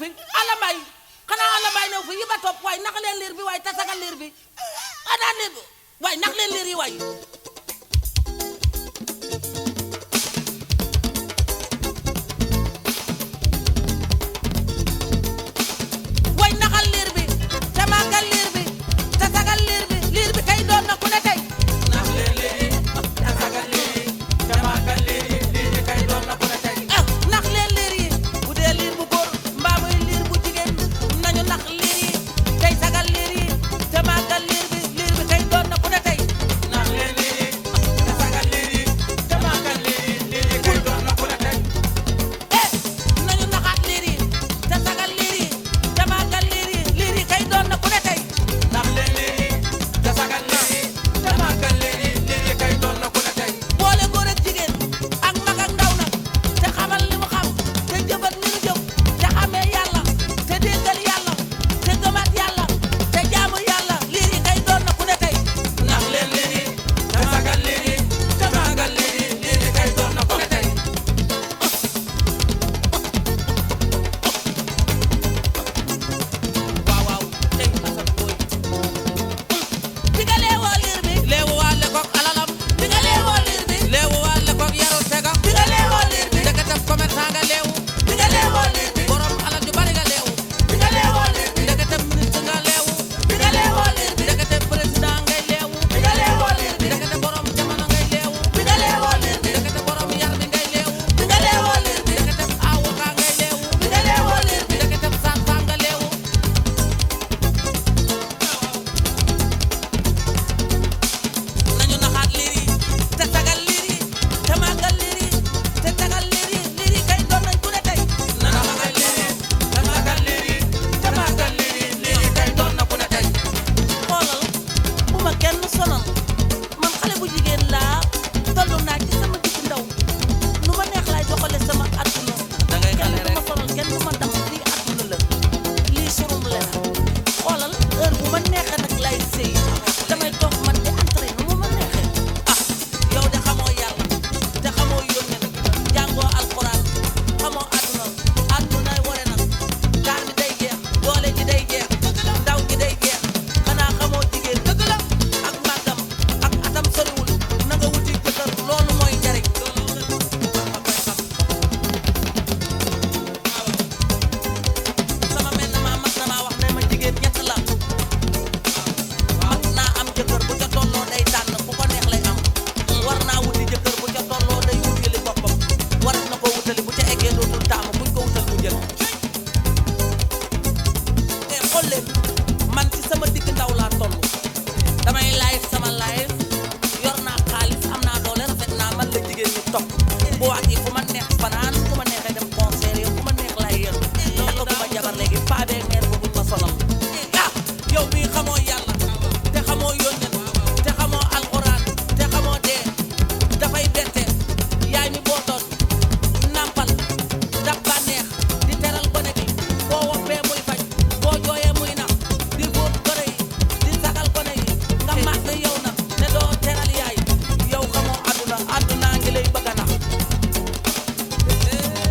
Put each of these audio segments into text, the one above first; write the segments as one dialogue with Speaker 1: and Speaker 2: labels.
Speaker 1: fi ala mbay xanaa ala mbay new fi yi ba topp waaye nax leen liir bi waaye tasagal liir bi ana liir bi waaye nax leen liir yi waay way naxal liir bi te màggal liir bi tasagal liir bi kay doon na ku ne tey
Speaker 2: nax leen liir yi tasagal liir yi te màggal liir yi kay doon na ku ne tey
Speaker 1: nax leen liir yi bu dee liir bu góor mbaa muy liir bu jigéen nañu nax liir yi tey sagal liir yi te màggal liir bi kay doon na ku ne tey
Speaker 2: nax leen liir yi tasagal liir yi te màggal liir yi kay doon na ku ne tey
Speaker 1: nañu naxaat liir yi te sagal liir yi te màggal liir yi kay doon na ku ne tey
Speaker 2: nax leen liir yi tasagal liir yi te màggal liir yi kay doon na ku ne tey
Speaker 1: boole góor ak jigéen ak mag ak ndaw nag te xamal li mu xam te jëbat li mu jëf te xamee yàlla te déggal yàlla te gëmaat yàlla te jaamu yàlla liir yi kay doon na ku ne tey
Speaker 2: nax leen liir yi tasagal liir yi te màggal liir yi kay doon na ku ne tey
Speaker 1: waaw tey asal booy di nga leewoo liir bi leewu waale koog alalam di nga leewoo liir bi leewu waale koog yaru tegam di nga leewoo liir bi ndeketef commerçant nga leewu di nga leewoo liir bi borom alal ju bari nga leewu di nga leewoo liir bi ndeketef ministre nga leewu di nga leewoo liir bi ndeketef président ngay leewu di nga leewoo liir bi ndeketef borom jamono ngay leewu di nga leewoo liir bi ndeketef borom yar bi ngay leewu di nga leewoo liir bi ndeketef avocat ngay leewu di nga leewoo liir bi ndeketef sage-femme nga leewu nañu naxaat liir yi te sagal liir yi te màggal liir yi te sagal liir yi kay doon nañ ku ne tey
Speaker 2: na naxal liir yi tasagal liir yi te màggal liir yi kay doon na ku ne tey
Speaker 1: xoolal bu ma kenn sonal man xale bu jigéen laa tollu naa ci sama digg ndaw nu ma neex laay doxale sama adduna
Speaker 2: dangay
Speaker 1: kenn
Speaker 2: xale
Speaker 1: du ma
Speaker 2: rek
Speaker 1: sonal kenn du ma dam lii adduna la lii surum la xoolal heure bu ma neexee nag lay sëy damay toog man di entraîné nu ma neexee yow de xamoo yàlla te xamoo yónnee jàngoo alxuraan xamoo adduna ware nag gaal bi day jeex doole ji day jeex ndaw gi day jeex xanaa xamoo jigéen dëgg la ak màggam ak atam soriwul na nga wuti jëkkër loolu mooy njariñ sama mel na maa mag na maa wax ne ma jigéen ñett la mag naa am jëkkër bu ca tolloo day tànn ku ko neex lay am war naa wuti jëkkër bu ca tolloo day wutali boppam warat na ko wutali bu ca eggee dootul taamu buñ ko wutal mu jël te xool leen man ci sama digg ndaw laa toll damay live sama live yor naa xaalis am naa doole rafet naa man la jigéen ñi topp bu waat yi fu ma neex fanaan fu ma neexee dem concert yow fu ma neex lay yër takk bu ma jabar léegi paa bee meer ba buñ ma sonal ah yow mii xamoo yàlla te xamoo yónneen te xamoo alxuraan te xamoo dee dafay bette yaay mi bootoon nampal daf bànneex di teral gone gi boo woppee muy faj boo jooyee muy nax di fóot gone yi di sagal gone yi nga màgg yow nag ne doo teral yaay yow xamoo adduna ngi lay bëgg a nax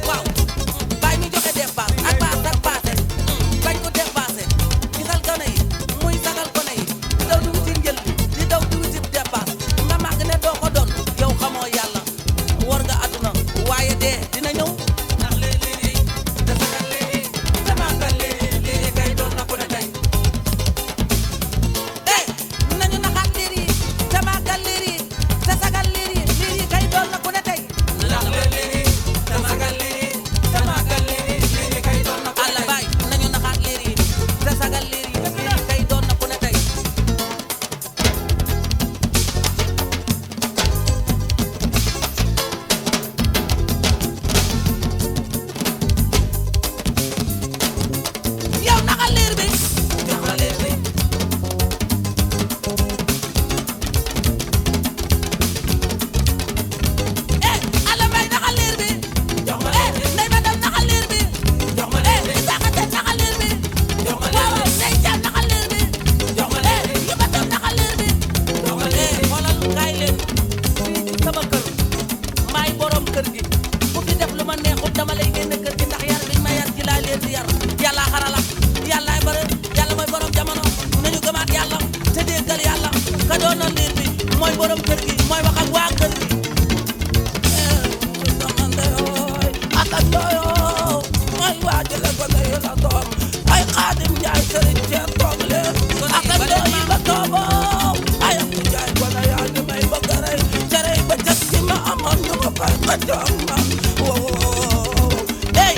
Speaker 1: waaw bàyyi mi joxe dépense ak paase bañ ko dépassé gisal gone yi muy sagal gone yi di daw di wuti njël di daw di wuti dépense nga màgg ne doo ko doon yow xamoo yàlla war nga adduna waaye dee dina ñëw
Speaker 2: nax leen liir yi tasagal liir yi te màggal liir yi kay doon na ku ne tey
Speaker 1: nañu naxaat liir yi te màggal liir yi te sagal liir yi kay doon na ku ne tey
Speaker 2: nax leen liir yi tasagal liir yi te màggal liir yi kay doon na ku ne
Speaker 1: àlla
Speaker 2: tey
Speaker 1: baay nañu naxaat liir yi te sagal liir yi kay doon na ku ne tey kër gi mooy wax ak waa kër gi sama ndeyooy aka ndooyoo mooy waa jële ko ne la doom ay Xaadim Njaay sëriñ Ceer toog leen aka ndooyi ba toogoo ay am Njaay ko ne yaa ngi may bëgg a rey cerey ba jëkk ci ma amoon ñu ma koy xëccoog man woo hey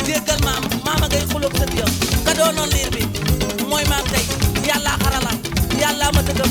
Speaker 1: déggal maama ngay xulóog sa diya ka doonoon liir bi mooy maam tey yàlla xarala yàlla ma tëgëm